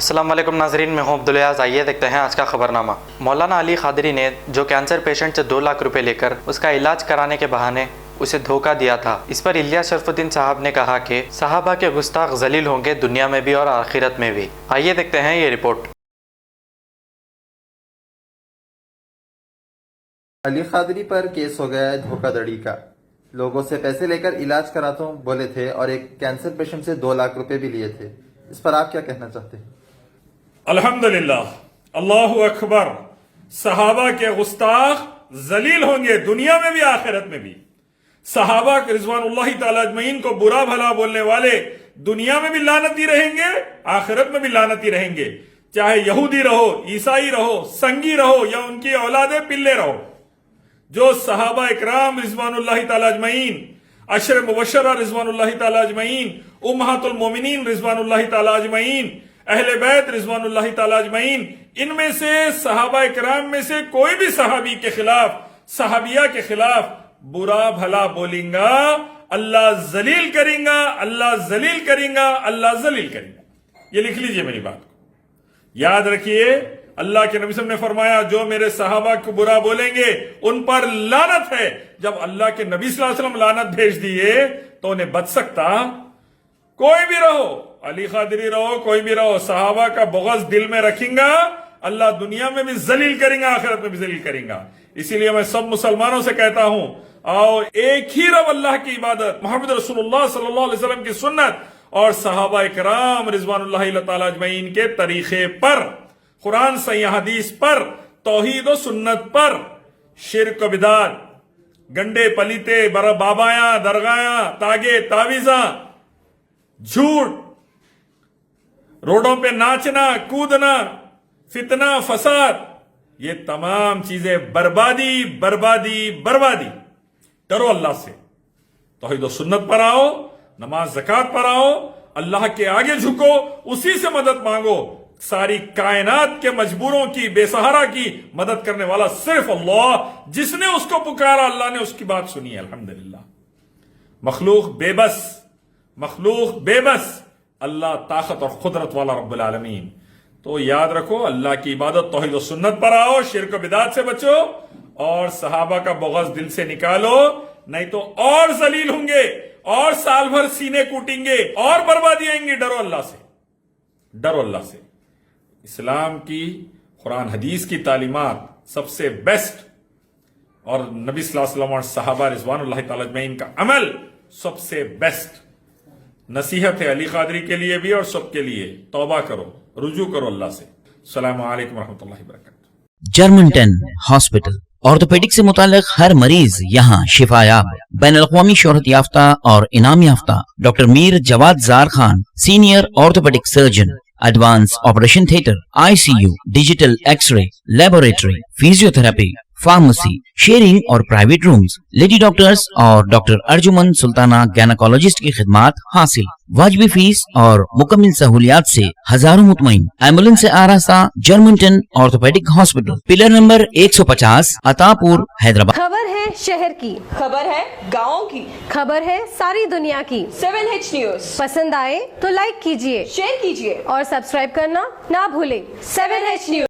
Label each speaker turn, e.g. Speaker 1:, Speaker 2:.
Speaker 1: अस्सलाम वालेकुम नाजरीन, मैं हूं अब्दुल अयाज। आइए देखते हैं आज का खबरनामा। मौलाना अली कादरी ने जो कैंसर पेशेंट से 2 लाख रुपए लेकर उसका इलाज कराने के बहाने उसे धोखा दिया था, इस पर इलियास शरफुद्दीन साहब ने कहा कि सहाबा के गुस्ताख जलील होंगे दुनिया में भी और आखिरत में भी। आइए देखते हैं ये रिपोर्ट।
Speaker 2: अली कादरी पर केस हो गया है धोखाधड़ी का। लोगों से पैसे लेकर इलाज कराता हूँ बोले थे और एक कैंसर पेशेंट से 2 लाख रुपए भी लिए थे। इस पर आप क्या कहना चाहते हैं?
Speaker 3: अल्हम्दुलिल्लाह, अल्लाहु अकबर। सहाबा के गुस्ताख जलील होंगे दुनिया में भी आखिरत में भी। सहाबा रिजवानुल्लाह ताला अजमईन को बुरा भला बोलने वाले दुनिया में भी लानती रहेंगे, आखिरत में भी लानती रहेंगे। चाहे यहूदी रहो, ईसाई रहो, संगी रहो या उनकी औलादे पिल्ले रहो। जो सहाबा इकराम रिजवानुल्लाह ताला अजमईन, अशर मुबशरा रिजवानुल्लाह ताला अजमईन, उम्महातुल मोमिनीन रिजवानुल्लाह ताला अजमईन, अहले बैत रिजवानुल्लाह ताला अजमईन, इनमें से सहाबा इकराम में से कोई भी सहाबी के खिलाफ, सहाबिया के खिलाफ बुरा भला बोलेगा, अल्लाह जलील करेगा, अल्लाह जलील करेगा, अल्लाह जलील करेगा। ये लिख लीजिए मेरी बात को, याद रखिए। अल्लाह के नबी ने फरमाया जो मेरे सहाबा को बुरा बोलेंगे उन पर लानत है। जब अल्लाह के नबी सल्लल्लाहु अलैहि वसल्लम लानत भेज दिए तो उन्हें बच सकता? कोई भी रहो, अली कादरी रहो, कोई भी रहो, सहाबा का बुग़्ज़ दिल में रखेगा, अल्लाह दुनिया में भी जलील करेगा, आखिरत में भी जलील करेगा। इसीलिए मैं सब मुसलमानों से कहता हूं, आओ एक ही रब अल्लाह की इबादत, मोहम्मद रसूलुल्लाह सल्लल्लाहु अलैहि वसल्लम की सुन्नत और सहाबा इकराम रिजवानुल्लाह ताला अजमईन के तरीके पर, कुरान सही हदीस पर, तौहीद और सुन्नत पर, शिर्क बिदात, गंडे पलीते, बाबाया, दरगाया, तागे तावीजा, झूठ, रोडों पे नाचना कूदना, फितना फसाद, ये तमाम चीजें बर्बादी बर्बादी बर्बादी। डरो अल्लाह से, तौहीद और सुन्नत पर आओ, नमाज ज़कात पर आओ, अल्लाह के आगे झुको, उसी से मदद मांगो। सारी कायनात के मजबूरों की, बेसहारा की मदद करने वाला सिर्फ अल्लाह, जिसने उसको पुकारा अल्लाह ने उसकी बात सुनी है, अल्हम्दुलिल्लाह। मखलूक बेबस, अल्लाह ताकत और कुदरत वाला रब्बुल आलमीन। तो याद रखो, अल्लाह की इबादत तौहीद और सुन्नत पर आओ, शिर्क बिदात से बचो और सहाबा का बुग़्ज़ दिल से निकालो, नहीं तो और जलील होंगे और साल भर सीने कूटेंगे और बर्बादी आएंगी। डरो अल्लाह से, डरो अल्लाह से। इस्लाम की कुरान हदीस की तालीमात सबसे बेस्ट और नबी सल्लल्लाहु अलैहि वसल्लम और सहाबा रिजवानुल्लाह ताला अजमईन का अमल सबसे बेस्ट नसीहत है। अली कादरी के लिए भी और सबके लिए। तौबा करो, रुजू करो अल्लाह से। अस्सलामु अलैकुम रहमतुल्लाहि व बरकातुहू।
Speaker 4: जर्मनटन हॉस्पिटल, ऑर्थोपेडिक से मुताल्लिक हर मरीज यहाँ शिफायाब। बैनुल-अक़वामी शोहरत याफ्ता और इनाम याफ्ता doctor Mir Jawad Zar Khan, senior orthopaedic surgeon, advance operation theatre, ICU, digital X ray, laboratory, physiotherapy, pharmacy, sharing और प्राइवेट रूम्स, लेडी डॉक्टर्स और डॉक्टर अर्जुमन सुल्ताना गैनकोलॉजिस्ट की खिदमात हासिल। वाजिबी फीस और मुकम्मल सहूलियात से हजारों मुतमईन। एम्बुलेंस से आरास्ता Germanten orthopaedic hospital, pillar number 150, Attapur, Hyderabad.
Speaker 5: खबर है शहर की,
Speaker 6: खबर है गाँव की,
Speaker 5: खबर है सारी दुनिया की।
Speaker 6: 7H न्यूज
Speaker 5: पसंद आए तो लाइक कीजिए,
Speaker 6: शेयर कीजिए
Speaker 5: और सब्सक्राइब करना ना भूलें।
Speaker 6: 7H news.